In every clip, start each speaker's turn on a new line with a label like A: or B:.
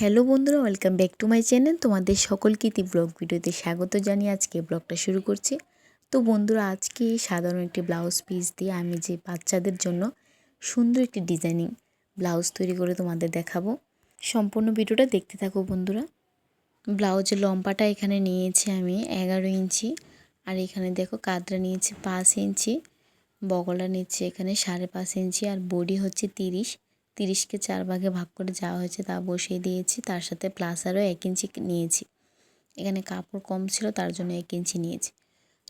A: Hello বন্ধুরা, welcome back to my channel. তোমাদের সকলকে ইতি ব্লগ ভিডিওতে স্বাগত জানিয়ে আজকে ব্লগটা শুরু করছি। তো বন্ধুরা, আজকে সাধারণ একটি ব্লাউজ পিস দিয়ে আমি যে বাচ্চাদের জন্য সুন্দর একটি ডিজাইনিং ব্লাউজ তৈরি করে তোমাদের দেখাবো। সম্পূর্ণ ভিডিওটা দেখতে থাকো বন্ধুরা। ব্লাউজের লম্বাটা এখানে নিয়েছি আমি 11 ইঞ্চি, আর এখানে দেখো কাঁধটা নিয়েছি 5 ইঞ্চি, বগলটা নিচ্ছে এখানে 5.5 ইঞ্চি, আর বডি হচ্ছে 30কে 4 ভাগে ভাগ করে যাওয়া হয়েছে তা বসিয়ে দিয়েছি। তার সাথে প্লাস আরও 1 ইঞ্চি নিয়েছি। এখানে কাপড় কম ছিল তার জন্য 1 ইঞ্চি নিয়েছি।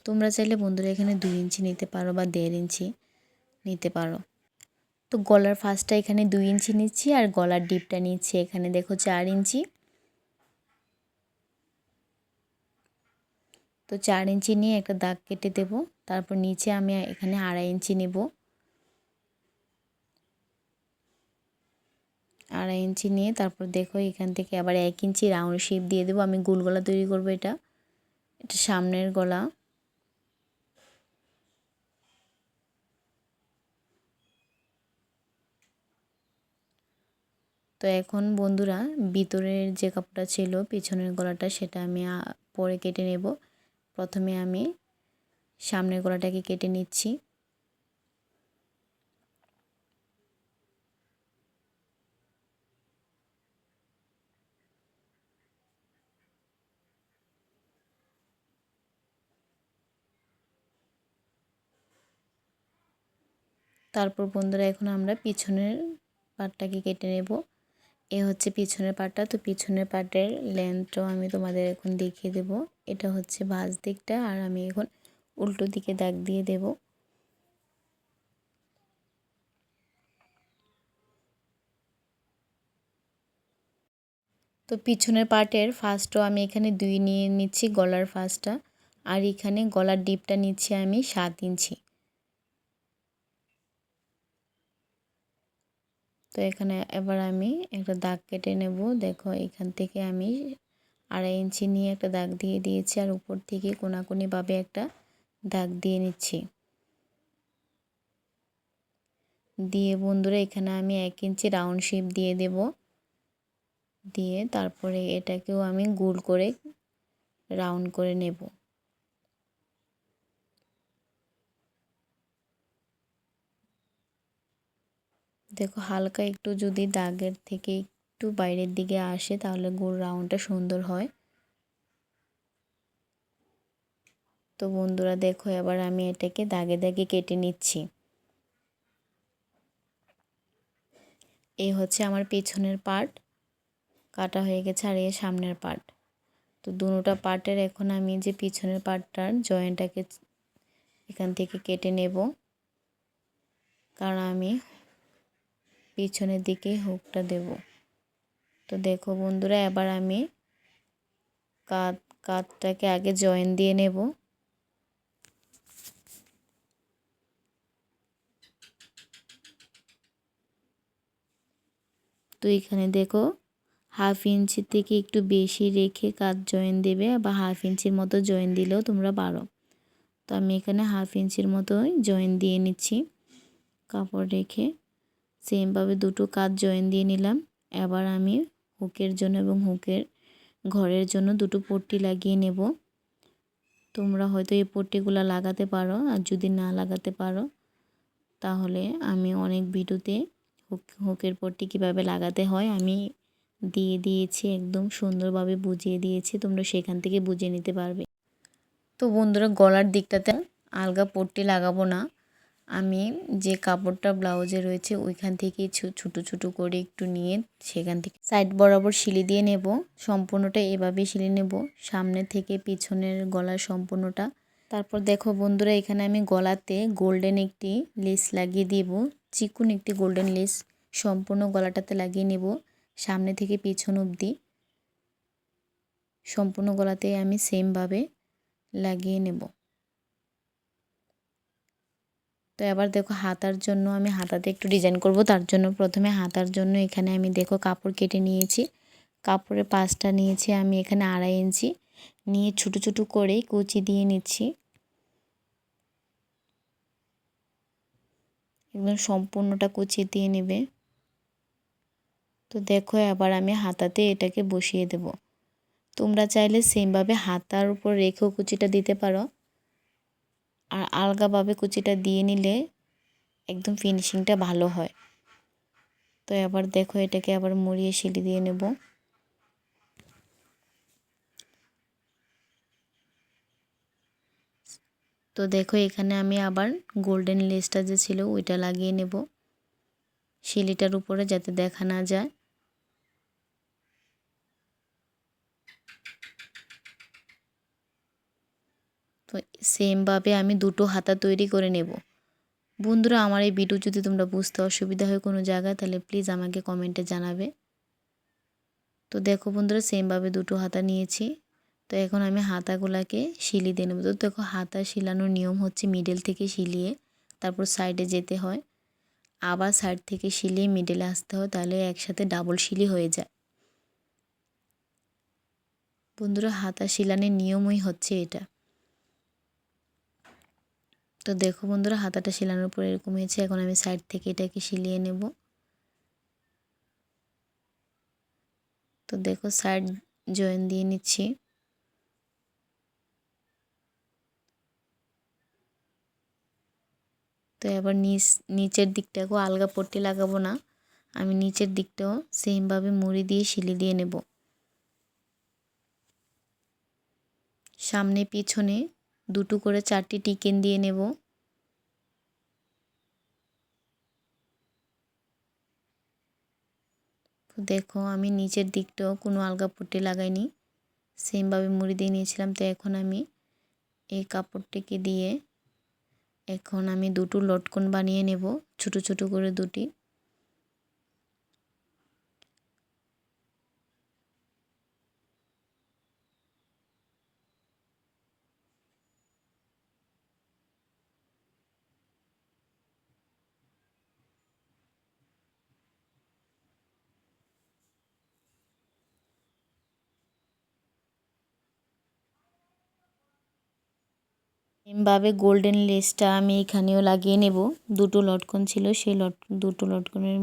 A: তোমরা চাইলে বন্ধুরা এখানে 2 ইঞ্চি নিতে পারো বা 1.5 ইঞ্চি নিতে পারো। তো গলার ফার্স্টটা এখানে 2 ইঞ্চি নিচ্ছি, আর গলার ডিপটা নিচ্ছি এখানে দেখো 4 ইঞ্চি। তো 4 ইঞ্চি নিয়ে একটা দাগ কেটে দেব। তারপর নিচে আমি এখানে 2.5 ইঞ্চি নেব। 2.5 ইঞ্চি নিয়ে তারপর দেখো এখান থেকে আবার 1 ইঞ্চি রাউন্ড শেপ দিয়ে দেবো। আমি গোল গলা তৈরি করবো। এটা সামনের গলা। তো এখন বন্ধুরা, ভিতরের যে কাপড়টা ছিল পিছনের গলাটা সেটা আমি পরে কেটে নেব। প্রথমে আমি সামনের গলাটাকে কেটে নিচ্ছি। তারপর বন্ধুরা, এখন আমরা পিছনের পাটটাকে কেটে নেব। এ হচ্ছে পিছনের পাটটা। তো পিছনের পাটের লেন্থটাও আমি তোমাদের এখন দেখিয়ে দেব। এটা হচ্ছে ভাঁজ দিকটা, আর আমি এখন উল্টো দিকে দাগ দিয়ে দেব। তো পিছনের পার্টের ফার্স্টও আমি এখানে 2 নিয়ে নিচ্ছি, গলার ফার্স্টটা, আর এখানে গলার ডিপটা নিচ্ছি আমি 7 ইঞ্চি। তো এখানে এবার আমি একটা দাগ কেটে নেব। দেখো এখান থেকে আমি 2.5 ইঞ্চি নিয়ে একটা দাগ দিয়ে দিয়েছি, আর উপর থেকে কোনাকুনিভাবে একটা দাগ দিয়ে নিচ্ছি। দিয়ে বন্ধুরা এখানে আমি 1 ইঞ্চি রাউন্ড শেপ দিয়ে দেব। দিয়ে তারপরে এটাকেও আমি গোল করে রাউন্ড করে নেব। দেখো হালকা একটু যদি দাগের থেকে একটু বাইরের দিকে আসে তাহলে গোল রাউন্ডটা সুন্দর হয়। তো বন্ধুরা দেখো এবার আমি এটাকে দাগে দাগে কেটে নিচ্ছি। এই হচ্ছে আমার পেছনের পার্ট কাটা হয়ে গেছে, আর এই সামনের পার্ট। তো দুটোটা পার্টের এখন আমি যে পিছনের পার্টটার জয়েন্টটাকে এখান থেকে কেটে নেব, কারণ আমি পিছনের দিকে হুকটা দেব। তো দেখো বন্ধুরা, এবার আমি কাঁধটাকে আগে জয়েন দিয়ে নেব। তো এখানে দেখো 1/2 ইঞ্চি থেকে একটু বেশি রেখে কাঁধ জয়েন দেবে, বা 1/2 ইঞ্চির মতো জয়েন দিলেও তোমরা পারো। তো আমি এখানে 1/2 ইঞ্চির মতোই জয়েন দিয়ে নিচ্ছি কাপড় রেখে। সেমভাবে দুটো কাঁধ জয়েন দিয়ে নিলাম। এবার আমি হুকের জন্য এবং হুকের ঘরের জন্য দুটো পট্টি লাগিয়ে নেব। তোমরা হয়তো এই পট্টিগুলো লাগাতে পারো, আর যদি না লাগাতে পারো তাহলে আমি অনেক ভিডিওতে হুকের পট্টি কীভাবে লাগাতে হয় আমি দিয়ে দিয়েছি, একদম সুন্দরভাবে বুঝিয়ে দিয়েছি, তোমরা সেখান থেকে বুঝে নিতে পারবে। তো বন্ধুরা, গলার দিকটাতে আলগা পট্টি লাগাবো না। আমি যে কাপড়টা ব্লাউজে রয়েছে ওইখান থেকে ছোটো ছোটো করে একটু নিয়ে সেখান থেকে সাইড বরাবর সিলি দিয়ে নেব। সম্পূর্ণটা এভাবে সিলি নেব, সামনে থেকে পিছনের গলার সম্পূর্ণটা। তারপর দেখো বন্ধুরা, এখানে আমি গলাতে গোল্ডেন একটি লেস লাগিয়ে দেব। চিকন একটি গোল্ডেন লেস সম্পূর্ণ গলাটাতে লাগিয়ে নেব, সামনে থেকে পিছন অবধি সম্পূর্ণ গলাতে আমি সেমভাবে লাগিয়ে নেব। তো এবার দেখো হাতার জন্য আমি হাতাতে একটু ডিজাইন করব। তার জন্য প্রথমে হাতার জন্য এখানে আমি দেখো কাপড় কেটে নিয়েছি। কাপড়ের পাঁচটা নিয়েছি আমি এখানে 2.5 ইঞ্চি নিয়ে ছোটো ছোটো করে কুচি দিয়ে নিচ্ছি। একদম সম্পূর্ণটা কুচিয়ে দিয়ে নেবে। তো দেখো এবার আমি হাতাতে এটাকে বসিয়ে দেব। তোমরা চাইলে সেমভাবে হাতার উপর রেখেও কুচিটা দিতে পারো, আর আলগাভাবে কুচিটা দিয়ে নিলে একদম ফিনিশিংটা ভালো হয়। তো এবার দেখো এটাকে আবার মুড়িয়ে সিলি দিয়ে নেব। তো দেখো এখানে আমি আবার গোল্ডেন লেসটা যে ছিল ওইটা লাগিয়ে নেব সিলিটার উপরে, যাতে দেখা না যায়। তো সেমভাবে আমি দুটো হাতা তৈরি করে নেব। বন্ধুরা, আমার এই ভিডিও যদি তোমরা বুঝতে অসুবিধা হয় কোনো জায়গায়, তাহলে প্লিজ আমাকে কমেন্টে জানাবে। তো দেখো বন্ধুরা, সেমভাবে দুটো হাতা নিয়েছি। তো এখন আমি হাতাগুলাকে সিলি দিয়ে নেব। তো দেখো হাতা সিলানোর নিয়ম হচ্ছে মিডল থেকে সিলিয়ে তারপর সাইডে যেতে হয়, আবার সাইড থেকে সিলিয়ে মিডলে আসতে হয়, তাহলে একসাথে ডাবল সিলি হয়ে যায়। বন্ধুরা, হাতা সিলানোর নিয়মই হচ্ছে এটা। তো দেখো বন্ধুরা, হাতাটা সিলানোর পর এরকম হয়েছে। এখন আমি সাইড থেকে এটাকে সিলিয়ে নেব। তো দেখো সাইড জয়েন দিয়ে নিচ্ছি। তো এবার নিচের দিকটাকেও আলগা পট্টি লাগাবো না, আমি নিচের দিকটাও সেমভাবে মুড়ি দিয়ে সিলি দিয়ে নেব। সামনে পিছনে দুটো করে 4টি টিকেন দিয়ে নেব। তো দেখো আমি নিচের দিকটাও কোনো আলগা পট্টি লাগাইনি, সেমভাবে মুড়ি দিয়ে নিয়েছিলাম। তো এখন আমি এই কাপড়টিকে দিয়ে এখন আমি দুটো লটকন বানিয়ে নেব, ছোট ছোট করে দুটি। এমভাবে গোল্ডেন লেসটা আমি এখানেও লাগিয়ে নেব। দুটো লটকন ছিল, সেই দুটো লটকনের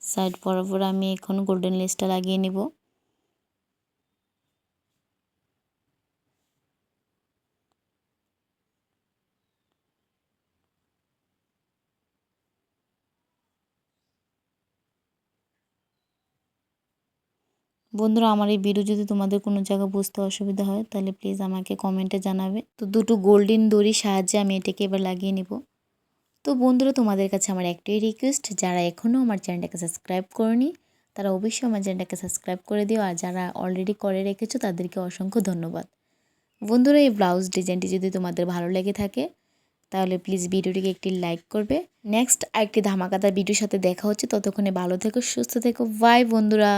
A: সাইড বরাবর আমি এখন গোল্ডেন লেসটা লাগিয়ে নেব। বন্ধুরা, আমার এই ভিডিও যদি তোমাদের কোনো জায়গা বুঝতে অসুবিধা হয়, তাহলে প্লিজ আমাকে কমেন্টে জানাবে। তো দুটো গোল্ডেন দড়ির সাহায্যে আমি এটাকে এবার লাগিয়ে নেব। তো বন্ধুরা, তোমাদের কাছে আমার একটাই রিকোয়েস্ট, যারা এখনও আমার চ্যানেলটাকে সাবস্ক্রাইব করনি তারা অবশ্যই আমার চ্যানেলটাকে সাবস্ক্রাইব করে দিও, আর যারা অলরেডি করে রেখেছো তাদেরকে অসংখ্য ধন্যবাদ। বন্ধুরা, এই ব্লাউজ ডিজাইনটি যদি তোমাদের ভালো লেগে থাকে তাহলে প্লিজ ভিডিওটিকে একটি লাইক করবে। নেক্সট আরেকটি ধামাকাদার ভিডিওর সাথে দেখা হচ্ছে, ততক্ষণে ভালো থেকো, সুস্থ থেকো, বাই বন্ধুরা।